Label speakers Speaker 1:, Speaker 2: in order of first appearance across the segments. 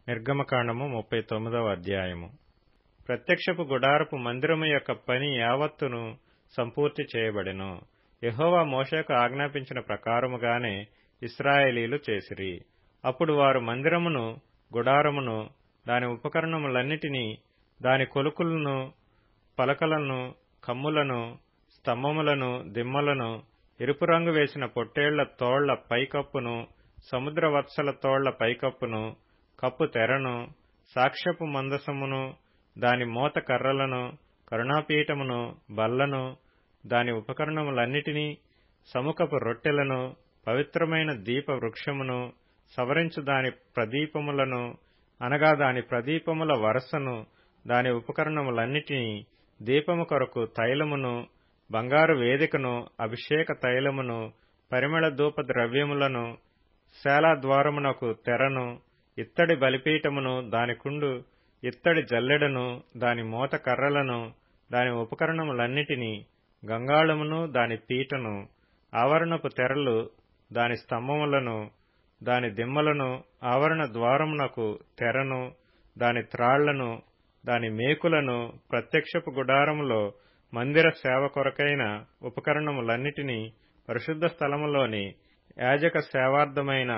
Speaker 1: నిర్గమకాండము 39వ అధ్యాయము. ప్రత్యక్షపు గుడారపు మందిరము యొక్క పని యావత్తును సంపూర్తి చేయబడెను. యెహోవా మోషేకు ఆజ్ఞాపించిన ప్రకారముగానే ఇశ్రాయేలీలు చేసిరి. అప్పుడు వారు మందిరమును, గుడారమును, దాని ఉపకరణములన్నిటినీ, దాని కొలుకులను, పలకలను, కమ్ములను, స్తంభములను, దిమ్మలను, ఎరుపు రంగు వేసిన పొట్టేళ్ల తోళ్ల పైకప్పును, సముద్రవత్సల తోళ్ల పైకప్పును, కప్పు తెరను, సాక్ష్యపు మందసమును, దాని మోత కర్రలను, కరుణాపీఠమును, బల్లను, దాని ఉపకరణములన్నిటినీ, సముఖపు రొట్టెలను, పవిత్రమైన దీప వృక్షమును, సవరించు దాని ప్రదీపములను, అనగా దాని ప్రదీపముల వరసను, దాని ఉపకరణములన్నిటినీ, దీపము కొరకు తైలమును, బంగారు వేదికను, అభిషేక తైలమును, పరిమళ ధూప ద్రవ్యములను, శాలా ద్వారమునకు తెరను, ఇత్తడి బలిపీఠమును, దాని కుండు, ఇత్తడి జల్లెడను, దాని మోత కర్రలను, దాని ఉపకరణములన్నిటినీ, గంగాళమును, దాని పీటను, ఆవరణపు తెరలు, దాని స్తంభములను, దాని దిమ్మలను, ఆవరణ ద్వారమునకు తెరను, దాని త్రాళ్లను, దాని మేకులను, ప్రత్యక్షపు గుడారములో మందిర సేవ కొరకైన ఉపకరణములన్నిటినీ, పరిశుద్ధ స్థలములోని యాజక సేవార్థమైన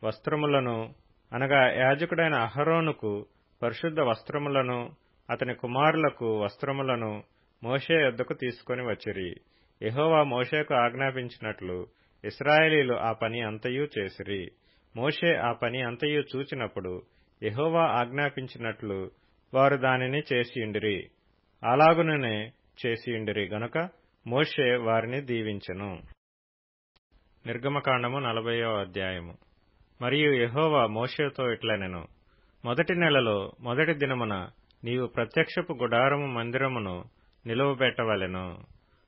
Speaker 1: వస్త్రములను, అనగా యాజకుడైన అహరోనుకు పరిశుద్ధ వస్త్రములను, అతని కుమారులకు వస్త్రములను మోషే యొద్దకు తీసుకొని వచ్చిరి. యెహోవా మోషేకు ఆజ్ఞాపించినట్లు ఇశ్రాయేలీలు ఆ పని అంతయు చేసిరి. మోషే ఆ పని అంతయు చూచినప్పుడు యెహోవా ఆజ్ఞాపించినట్లు వారు దానిని చేసియుండిరి. అలాగుననే చేసియుండిరి గనుక మోషే వారిని దీవించెను. నిర్గమకాండము 40వ అధ్యాయము. మరియు యెహోవా మోషేతో ఇట్లనెను, మొదటి నెలలో మొదటి దినమున నీవు ప్రత్యక్షపు గుడారము మందిరమును నిలువబెట్టవలెను.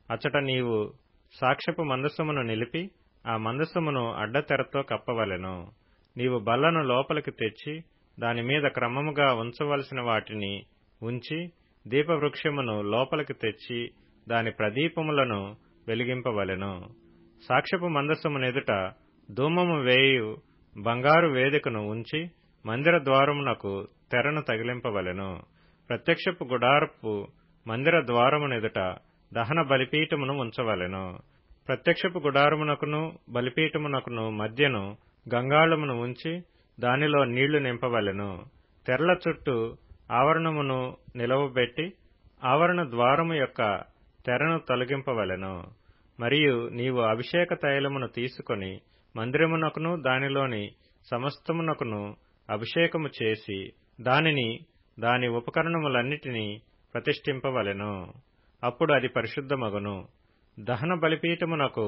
Speaker 1: అచట నీవు సాక్ష్యపు మందసమును నిలిపి ఆ మందసమును అడ్డతెరతో కప్పవలెను. నీవు బల్లను లోపలికి తెచ్చి దానిమీద క్రమముగా ఉంచవలసిన వాటిని ఉంచి, దీపవృక్షమును లోపలికి తెచ్చి దాని ప్రదీపములను వెలిగింపవలెను. సాక్ష్యపు మందసమునెదుట ధూమము వేయు బంగారు వేదికను ఉంచి మందిర ద్వారమునకు తెరను తగిలింపవలెను. ప్రత్యక్షపు గుడారపు మందిర ద్వారమునెదుట దహన బలిపీఠమును ఉంచవలెను. ప్రత్యక్షపు గుడారమునకును బలిపీఠమునకును మధ్యను గంగాళమును ఉంచి దానిలో నీళ్లు నింపవలెను. తెరల చుట్టూ ఆవరణమును నిలవబెట్టి ఆవరణ ద్వారము యొక్క తెరను తొలగింపవలెను. మరియు నీవు అభిషేక తైలమును తీసుకొని మందిరమునకును దానిలోని సమస్తమునకును అభిషేకము చేసి దానిని దాని ఉపకరణములన్నిటినీ ప్రతిష్ఠింపవలెను. అప్పుడు అది పరిశుద్ధమగును. దహన బలిపీఠమునకు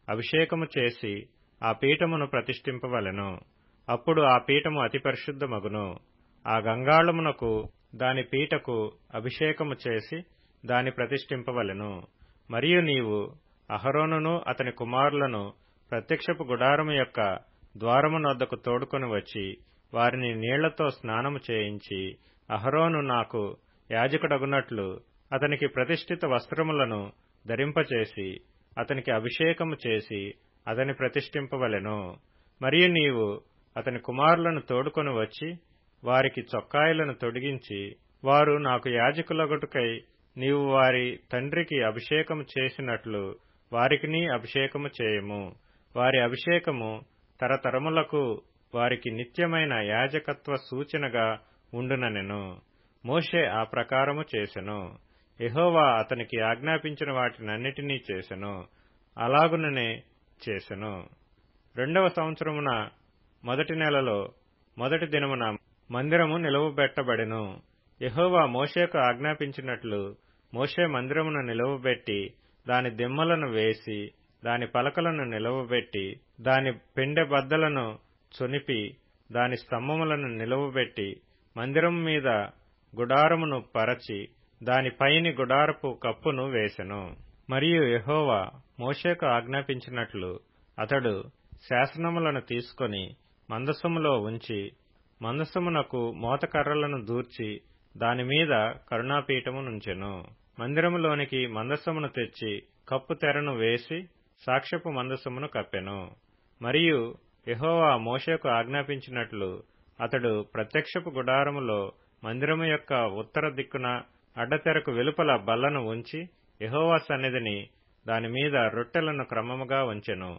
Speaker 1: అభిషేకము చేసి ఆ పీఠమును ప్రతిష్ఠింపవలెను. అప్పుడు ఆ పీఠము అతి పరిశుద్ధమగును. ఆ గంగాళమునకు దాని పీటకు అభిషేకము చేసి దాని ప్రతిష్ఠింపవలెను. మరియు నీవు అహరోనును అతని కుమారులను ప్రత్యక్షపు గుడారము యొక్క ద్వారమునొద్దకు తోడుకొని వచ్చి వారిని నీళ్లతో స్నానము చేయించి, అహరోను నాకు యాజకుడగునట్లు అతనికి ప్రతిష్ఠిత వస్త్రములను ధరింపచేసి అతనికి అభిషేకము చేసి అతని ప్రతిష్ఠింపవలెను. మరియు నీవు అతని కుమారులను తోడుకొని వచ్చి వారికి చొక్కాయలను తొడిగించి, వారు నాకు యాజకులగుటకై నీవు వారి తండ్రికి అభిషేకము చేసినట్లు వారికిని అభిషేకము చేయము. వారి అభిషేకము తరతరములకు వారికి నిత్యమైన యాజకత్వ సూచనగా ఉండుననెను. మోషే ఆ ప్రకారము చేసెను. యెహోవా అతనికి ఆజ్ఞాపించిన వాటినన్నిటినీ చేసెను. అలాగుననే చేసెను. 2వ సంవత్సరమున మొదటి నెలలో మొదటి దినమున మందిరము నిలువబెట్టబడెను. యెహోవా మోషేకు ఆజ్ఞాపించినట్లు మోషే మందిరమును నిలువబెట్టి దాని దిమ్మలను వేసి దాని పలకలను నిలువబెట్టి దాని పెండె బద్దలను చొనిపి దాని స్తంభములను నిలువబెట్టి మందిరము మీద గుడారమును పరచి దాని పైని గుడారపు కప్పును వేసెను. మరియు యెహోవా మోషేకు ఆజ్ఞాపించినట్లు అతడు శాసనములను తీసుకొని మందసములో ఉంచి మందసమునకు మోతకర్రలను దూర్చి దానిమీద కరుణాపీఠమునుంచెను. మందిరములోనికి మందసమును తెచ్చి కప్పు తెరను వేసి సాక్ష్యపు మందసమును కప్పెను. మరియు యెహోవా మోషేకు ఆజ్ఞాపించినట్లు అతడు ప్రత్యక్షపు గుడారములో మందిరము యొక్క ఉత్తర దిక్కున అడ్డతెరకు వెలుపల బల్లను ఉంచి యెహోవా సన్నిధిని దానిమీద రొట్టెలను క్రమముగా ఉంచెను.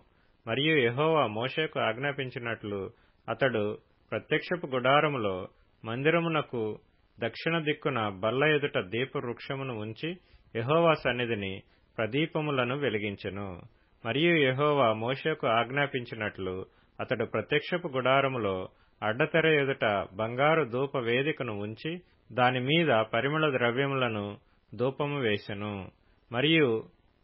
Speaker 1: మరియు యెహోవా మోషేకు ఆజ్ఞాపించినట్లు అతడు ప్రత్యక్షపు గుడారములో మందిరమునకు దక్షిణ దిక్కున బల్ల ఎదుట దీపవృక్షమును ఉంచి యెహోవా సన్నిధిని ప్రదీపములను వెలిగించెను. మరియు యెహోవా మోషేకు ఆజ్ఞాపించినట్లు అతడు ప్రత్యక్షపు గుడారములో అడ్డతెర ఎదుట బంగారు ధూప వేదికను ఉంచి దానిమీద పరిమళ ద్రవ్యములను ధూపము వేసెను. మరియు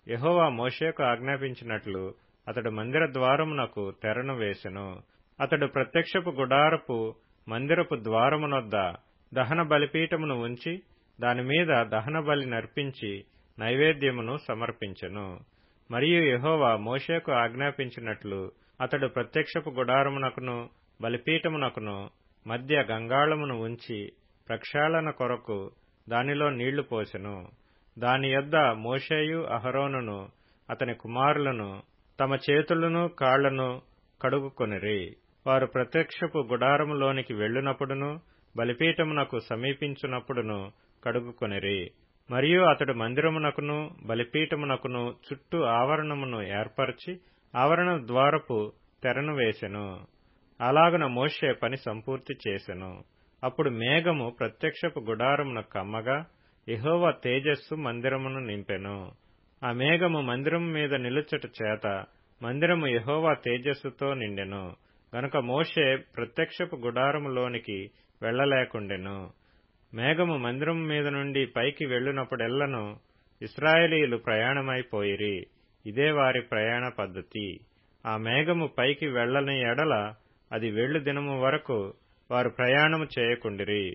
Speaker 1: యెహోవా మోషేకు ఆజ్ఞాపించినట్లు అతడు మందిర ద్వారమునకు తెరను వేసెను. అతడు ప్రత్యక్షపు గుడారపు మందిరపు ద్వారమునొద్ద దహన బలిపీఠమును ఉంచి దానిమీద దహన బలి నర్పించి నైవేద్యమును సమర్పించెను. మరియు యెహోవా మోషేకు ఆజ్ఞాపించినట్లు అతడు ప్రత్యక్షపు గుడారమునకును బలిపీఠమునకును మధ్య గంగాళమును ఉంచి ప్రక్షాళన కొరకు దానిలో నీళ్లు పోసెను. దాని యొద్ద మోషేయు అహరోనును అతని కుమారులను తమ చేతులను కాళ్లను కడుగుకొనిరి. వారు ప్రత్యక్షపు గుడారములోనికి వెళ్ళునప్పుడును బలిపీఠమునకు సమీపించునప్పుడును కడుగుకొనిరి. మరియు అతడు మందిరమునకును బలిపీఠమునకును చుట్టూ ఆవరణమును ఏర్పరచి ఆవరణ ద్వారపు తెరను వేసెను. అలాగున మోషే పని సంపూర్తి చేసెను. అప్పుడు మేఘము ప్రత్యక్షపు గుడారమును కమ్మగా యెహోవా తేజస్సు మందిరమును నింపెను. ఆ మేఘము మందిరము మీద నిలుచుట చేత మందిరము యెహోవా తేజస్సుతో నిండెను. గనుక మోషే ప్రత్యక్షపు గుడారములోనికి వెళ్లలేకుండెను. మేఘము మందిరము మీద నుండి పైకి వెళ్ళినప్పుడెల్లను ఇశ్రాయేలీయులు ప్రయాణమైపోయిరి. ఇదే వారి ప్రయాణ పద్ధతి. ఆ మేఘము పైకి వెళ్లని ఎడల అది వెళ్ళు దినము వరకు వారు ప్రయాణము చేయకుండిరి.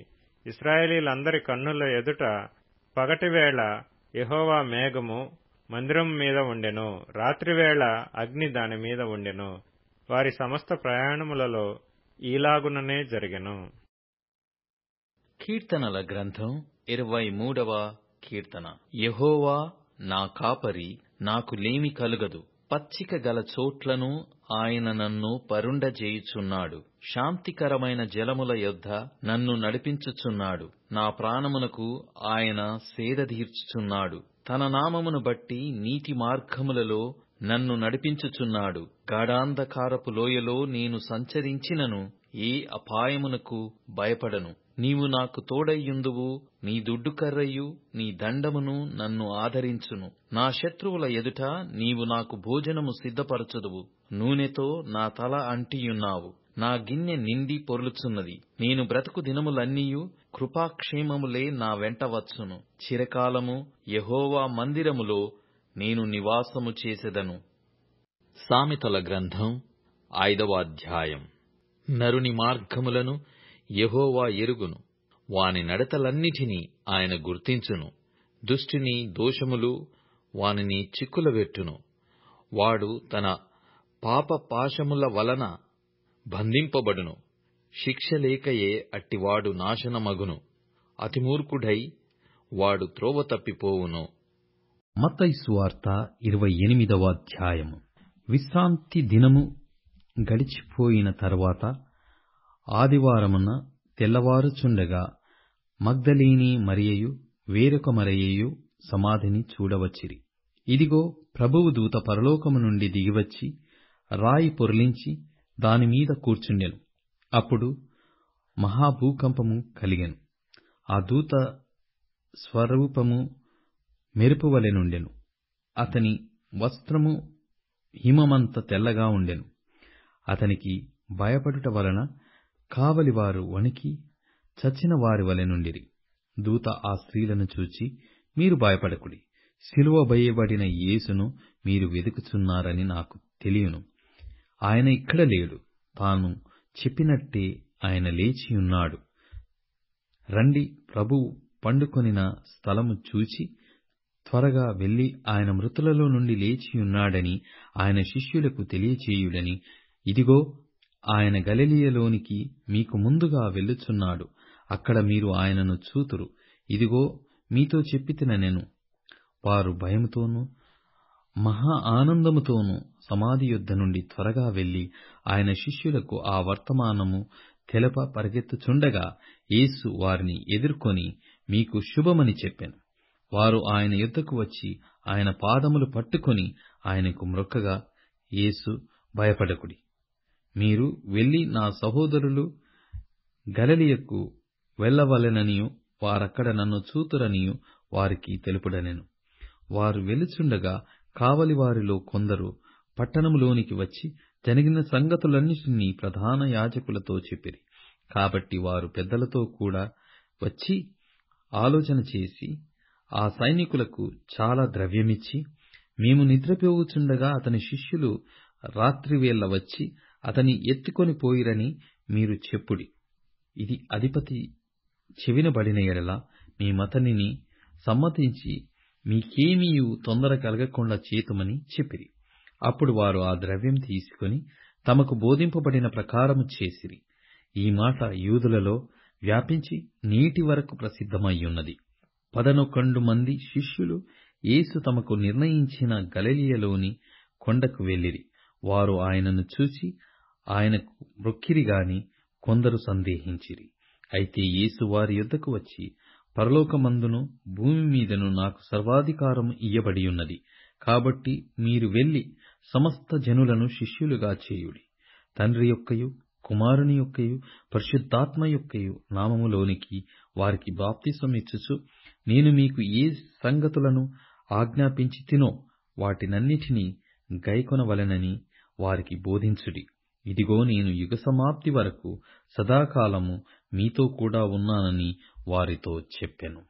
Speaker 1: ఇశ్రాయేలీయులందరి కన్నుల ఎదుట పగటివేళ యెహోవా మేఘము మందిరం మీద ఉండెను, రాత్రివేళ అగ్ని దాని మీద ఉండెను. వారి సమస్త ప్రయాణములలో ఈలాగుననే జరిగెను.
Speaker 2: కీర్తనల గ్రంథం 23వ కీర్తన. యెహోవా నా కాపరి, నాకు లేమి కలుగదు. పచ్చిక గల చోట్లను ఆయన నన్ను పరుండజేయుచున్నాడు. శాంతికరమైన జలముల యొద్ద నన్ను నడిపించుచున్నాడు. నా ప్రాణమునకు ఆయన సేదదీర్చుచున్నాడు. తన నామమును బట్టి నీతి మార్గములలో నన్ను నడిపించుచున్నాడు. గాఢాంధకారపు లోయలో నేను సంచరించినను ఏ అపాయమునకు భయపడను. నీవు నాకు తోడయ్యుందువు. నీ దుడ్డుకర్రయు నీ దండమును నన్ను ఆదరించును. నా శత్రువుల ఎదుట నీవు నాకు భోజనము సిద్ధపరచుదువు. నూనెతో నా తల అంటియున్నావు. నా గిన్నె నిండి పొర్లుచున్నది. నేను బ్రతుకు దినములన్నీయు కృపాక్షేమములే నా వెంట వచ్చును. చిరకాలము యెహోవా మందిరములో నేను నివాసము చేసెదను. సామెతల గ్రంథం 5వ అధ్యాయం. నరుని మార్గములను యెహోవా ఎరుగును, వాని నడతలన్నిటినీ ఆయన గుర్తించును. దుష్టుని దోషములు వానిని చిక్కులబెట్టును. వాడు తన పాప పాశముల వలన బంధింపబడును. శిక్ష లేకయే అట్టివాడు నాశనమగును. అతిమూర్ఖుడై వాడు త్రోవ తప్పిపోవును.
Speaker 3: మత్తయి సువార్త 28వ అధ్యాయము. విశ్రాంతి దినము గడిచిపోయిన తరువాత ఆదివారమున తెల్లవారుచుండగా మగ్దలేని మరియయు వేరొక మరియయు సమాధిని చూడవచ్చిరి. ఇదిగో, ప్రభువు దూత పరలోకము నుండి దిగివచ్చి రాయి పొర్లించి దానిమీద కూర్చుండెను. అప్పుడు మహాభూకంపము కలిగెను. ఆ దూత స్వరూపము మెరుపువలె నుండెను. అతని వస్త్రము హిమమంత తెల్లగా ఉండెను. అతనికి భయపడుట వలన కావలివారు వణికి చచ్చిన వారి వలె నుండిరి. దూత ఆ స్త్రీలను చూచి, మీరు భయపడకుడి, సిలువ వేయబడిన యేసును మీరు వెదుకుచున్నారని నాకు తెలియను. ఆయన ఇక్కడ లేడు. తాను చెప్పినట్టే ఆయన లేచియున్నాడు. రండి, ప్రభువు పండుకొనిన స్థలము చూచి త్వరగా వెళ్లి ఆయన మృతులలో నుండి లేచియున్నాడని ఆయన శిష్యులకు తెలియచేయుడని, ఇదిగో, ఆయన గలిలయలోనికి మీకు ముందుగా వెళ్ళుచున్నాడు. అక్కడ మీరు ఆయనను చూతురు. ఇదిగో, మీతో చెప్పితినెను. వారు భయముతోనూ మహా ఆనందముతోనూ సమాధి యొద్ద నుండి త్వరగా వెళ్లి ఆయన శిష్యులకు ఆ వర్తమానము తెలప పరిగెత్తుచుండగా యేసు వారిని ఎదుర్కొని, మీకు శుభమని చెప్పెను. వారు ఆయన యొద్దకు వచ్చి ఆయన పాదములు పట్టుకొని ఆయనకు మ్రొక్కగా, యేసు భయపడకుడి, మీరు వెళ్లి నా సహోదరులు గలిలయకు వెళ్ళవలెననియు వారక్కడ నన్ను చూతురనియు వారికి తెలుపుడనెను. వారు వెలుచుండగా కావలివారిలో కొందరు పట్టణములోనికి వచ్చి జరిగిన సంగతులన్నిటినీ ప్రధాన యాజకులతో చెప్పిరి. కాబట్టి వారు పెద్దలతో కూడా వచ్చి ఆలోచన చేసి ఆ సైనికులకు చాలా ద్రవ్యమిచ్చి, మేము నిద్రపోవుచుండగా అతని శిష్యులు రాత్రివేళ వచ్చి అతని ఎత్తుకొని పోయిరని మీరు చెప్పుడి. ఇది అధిపతి చెవినబడిన ఎడల మేమతనిని సమ్మతించి మీకేమీయు తొందర కలగకుండా చేతుమని చెప్పిరి. అప్పుడు వారు ఆ ద్రవ్యం తీసుకొని తమకు బోధింపబడిన ప్రకారము చేసిరి. ఈ మాట యూదులలో వ్యాపించి నేటి వరకు ప్రసిద్ధమయ్యున్నది. 11 మంది శిష్యులు యేసు తమకు నిర్ణయించిన గలిలయలోని కొండకు వెళ్ళిరి. వారు ఆయనను చూసి ఆయనకు మ్రొక్కిరి గాని కొందరు సందేహించిరి. అయితే యేసు వారి యొద్దకు వచ్చి, పరలోకమందును భూమి మీదను నాకు సర్వాధికారము ఇయ్యబడియున్నది. కాబట్టి మీరు వెళ్లి సమస్త జనులను శిష్యులుగా చేయుడి. తండ్రి యొక్కయు కుమారుని యొక్కయు పరిశుద్ధాత్మ యొక్కయు నామములోనికి వారికి బాప్తిసమిచ్చుచు, నేను మీకు ఏ సంగతులను ఆజ్ఞాపించి తినో వాటినన్నిటినీ గైకొనవలెనని వారికి బోధించుడి. ఇదిగో నేను యుగ సమాప్తి వరకు సదాకాలము మీతో కూడా ఉన్నానని వారితో చెప్పెను.